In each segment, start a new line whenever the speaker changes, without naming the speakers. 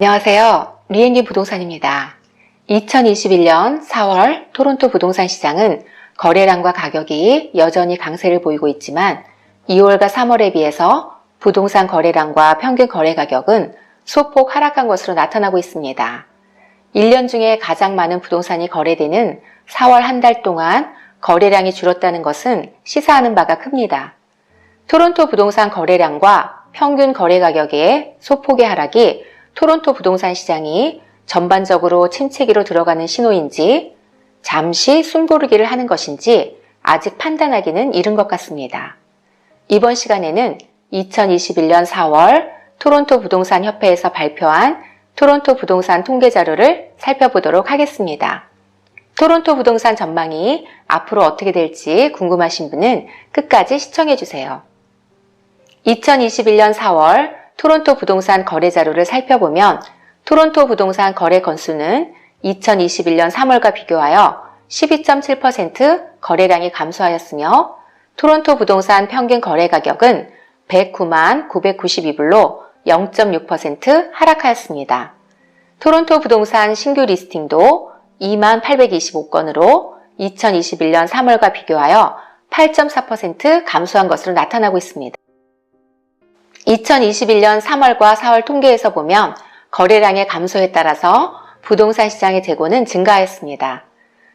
안녕하세요. 리앤리 부동산입니다. 2021년 4월 토론토 부동산 시장은 거래량과 가격이 여전히 강세를 보이고 있지만 2월과 3월에 비해서 부동산 거래량과 평균 거래 가격은 소폭 하락한 것으로 나타나고 있습니다. 1년 중에 가장 많은 부동산이 거래되는 4월 한 달 동안 거래량이 줄었다는 것은 시사하는 바가 큽니다. 토론토 부동산 거래량과 평균 거래 가격의 소폭의 하락이 토론토 부동산 시장이 전반적으로 침체기로 들어가는 신호인지 잠시 숨고르기를 하는 것인지 아직 판단하기는 이른 것 같습니다. 이번 시간에는 2021년 4월 토론토 부동산 협회에서 발표한 토론토 부동산 통계 자료를 살펴보도록 하겠습니다. 토론토 부동산 전망이 앞으로 어떻게 될지 궁금하신 분은 끝까지 시청해주세요. 2021년 4월 토론토 부동산 거래 자료를 살펴보면 토론토 부동산 거래 건수는 2021년 3월과 비교하여 12.7% 거래량이 감소하였으며 토론토 부동산 평균 거래 가격은 109만 992불로 0.6% 하락하였습니다. 토론토 부동산 신규 리스팅도 2만 825건으로 2021년 3월과 비교하여 8.4% 감소한 것으로 나타나고 있습니다. 2021년 3월과 4월 통계에서 보면 거래량의 감소에 따라서 부동산 시장의 재고는 증가하였습니다.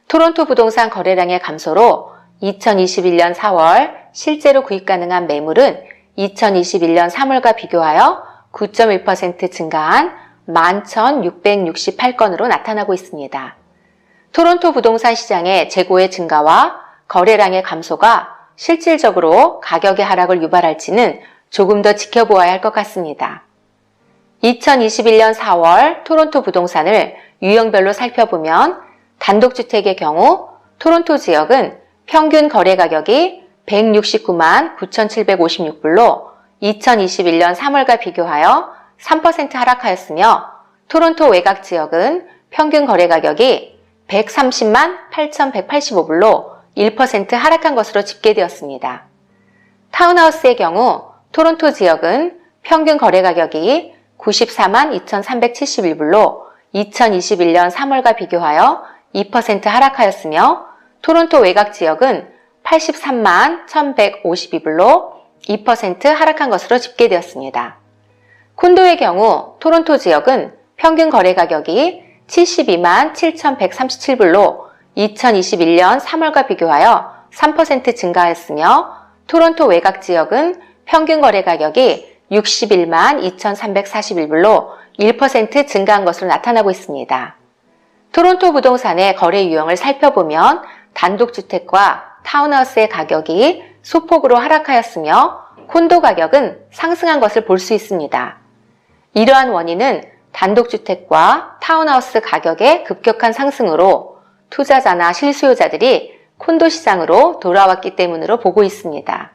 토론토 부동산 거래량의 감소로 2021년 4월 실제로 구입 가능한 매물은 2021년 3월과 비교하여 9.1% 증가한 11,668건으로 나타나고 있습니다. 토론토 부동산 시장의 재고의 증가와 거래량의 감소가 실질적으로 가격의 하락을 유발할지는 조금 더 지켜보아야 할 것 같습니다. 2021년 4월 토론토 부동산을 유형별로 살펴보면 단독주택의 경우 토론토 지역은 평균 거래 가격이 169만 9,756불로 2021년 3월과 비교하여 3% 하락하였으며 토론토 외곽 지역은 평균 거래 가격이 130만 8,185불로 1% 하락한 것으로 집계되었습니다. 타운하우스의 경우 토론토 지역은 평균 거래 가격이 94만 2,371불로 2021년 3월과 비교하여 2% 하락하였으며 토론토 외곽 지역은 83만 1,152불로 2% 하락한 것으로 집계되었습니다. 콘도의 경우 토론토 지역은 평균 거래 가격이 72만 7,137불로 2021년 3월과 비교하여 3% 증가하였으며 토론토 외곽 지역은 평균 거래 가격이 61만 2,341불로 1% 증가한 것으로 나타나고 있습니다. 토론토 부동산의 거래 유형을 살펴보면 단독주택과 타운하우스의 가격이 소폭으로 하락하였으며 콘도 가격은 상승한 것을 볼 수 있습니다. 이러한 원인은 단독주택과 타운하우스 가격의 급격한 상승으로 투자자나 실수요자들이 콘도 시장으로 돌아왔기 때문으로 보고 있습니다.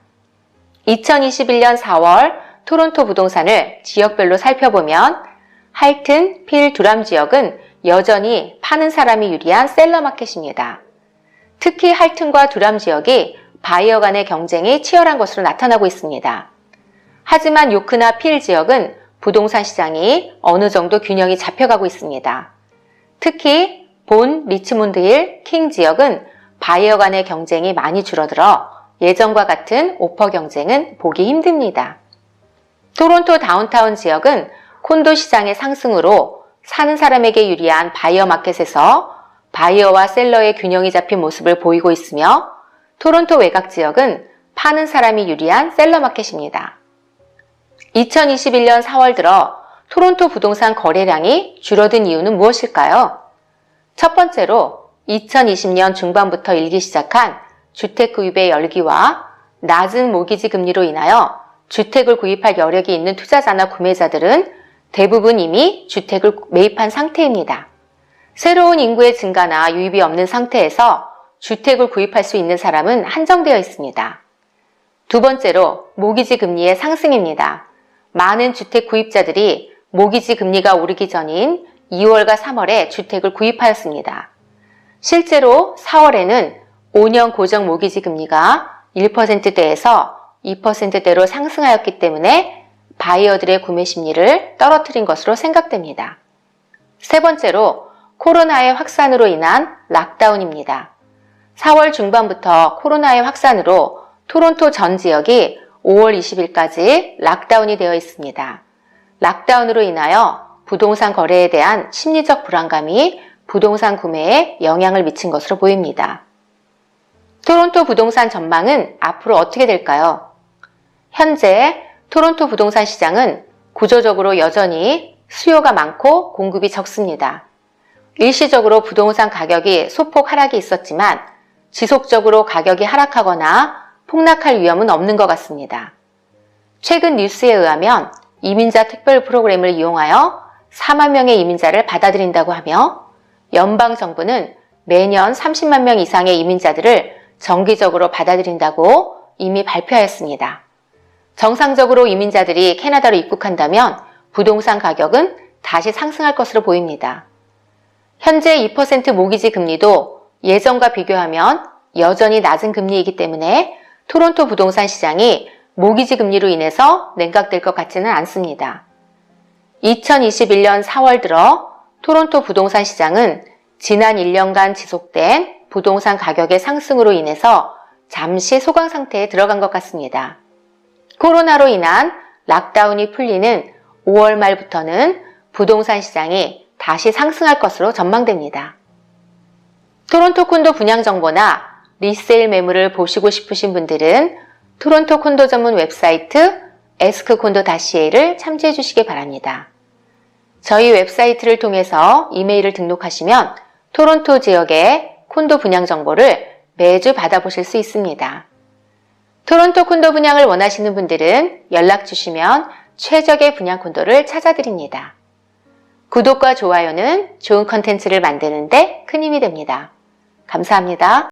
2021년 4월 토론토 부동산을 지역별로 살펴보면 할튼, 필, 두람 지역은 여전히 파는 사람이 유리한 셀러 마켓입니다. 특히 할튼과 두람 지역이 바이어 간의 경쟁이 치열한 것으로 나타나고 있습니다. 하지만 요크나 필 지역은 부동산 시장이 어느 정도 균형이 잡혀가고 있습니다. 특히 본, 리치몬드 힐, 킹 지역은 바이어 간의 경쟁이 많이 줄어들어 예전과 같은 오퍼 경쟁은 보기 힘듭니다. 토론토 다운타운 지역은 콘도 시장의 상승으로 사는 사람에게 유리한 바이어 마켓에서 바이어와 셀러의 균형이 잡힌 모습을 보이고 있으며 토론토 외곽 지역은 파는 사람이 유리한 셀러 마켓입니다. 2021년 4월 들어 토론토 부동산 거래량이 줄어든 이유는 무엇일까요? 첫 번째로 2020년 중반부터 일기 시작한 주택 구입의 열기와 낮은 모기지 금리로 인하여 주택을 구입할 여력이 있는 투자자나 구매자들은 대부분 이미 주택을 매입한 상태입니다. 새로운 인구의 증가나 유입이 없는 상태에서 주택을 구입할 수 있는 사람은 한정되어 있습니다. 두 번째로 모기지 금리의 상승입니다. 많은 주택 구입자들이 모기지 금리가 오르기 전인 2월과 3월에 주택을 구입하였습니다. 실제로 4월에는 5년 고정 모기지 금리가 1%대에서 2%대로 상승하였기 때문에 바이어들의 구매 심리를 떨어뜨린 것으로 생각됩니다. 세 번째로 코로나의 확산으로 인한 락다운입니다. 4월 중반부터 코로나의 확산으로 토론토 전 지역이 5월 20일까지 락다운이 되어 있습니다. 락다운으로 인하여 부동산 거래에 대한 심리적 불안감이 부동산 구매에 영향을 미친 것으로 보입니다. 토론토 부동산 전망은 앞으로 어떻게 될까요? 현재 토론토 부동산 시장은 구조적으로 여전히 수요가 많고 공급이 적습니다. 일시적으로 부동산 가격이 소폭 하락이 있었지만 지속적으로 가격이 하락하거나 폭락할 위험은 없는 것 같습니다. 최근 뉴스에 의하면 이민자 특별 프로그램을 이용하여 4만 명의 이민자를 받아들인다고 하며 연방정부는 매년 30만 명 이상의 이민자들을 정기적으로 받아들인다고 이미 발표하였습니다. 정상적으로 이민자들이 캐나다로 입국한다면 부동산 가격은 다시 상승할 것으로 보입니다. 현재 2% 모기지 금리도 예전과 비교하면 여전히 낮은 금리이기 때문에 토론토 부동산 시장이 모기지 금리로 인해서 냉각될 것 같지는 않습니다. 2021년 4월 들어 토론토 부동산 시장은 지난 1년간 지속된 부동산 가격의 상승으로 인해서 잠시 소강 상태에 들어간 것 같습니다. 코로나로 인한 락다운이 풀리는 5월 말부터는 부동산 시장이 다시 상승할 것으로 전망됩니다. 토론토 콘도 분양 정보나 리세일 매물을 보시고 싶으신 분들은 토론토 콘도 전문 웹사이트 askcondo.ca를 참조해 주시기 바랍니다. 저희 웹사이트를 통해서 이메일을 등록하시면 토론토 지역의 콘도 분양 정보를 매주 받아보실 수 있습니다. 토론토 콘도 분양을 원하시는 분들은 연락 주시면 최적의 분양 콘도를 찾아드립니다. 구독과 좋아요는 좋은 컨텐츠를 만드는 데 큰 힘이 됩니다. 감사합니다.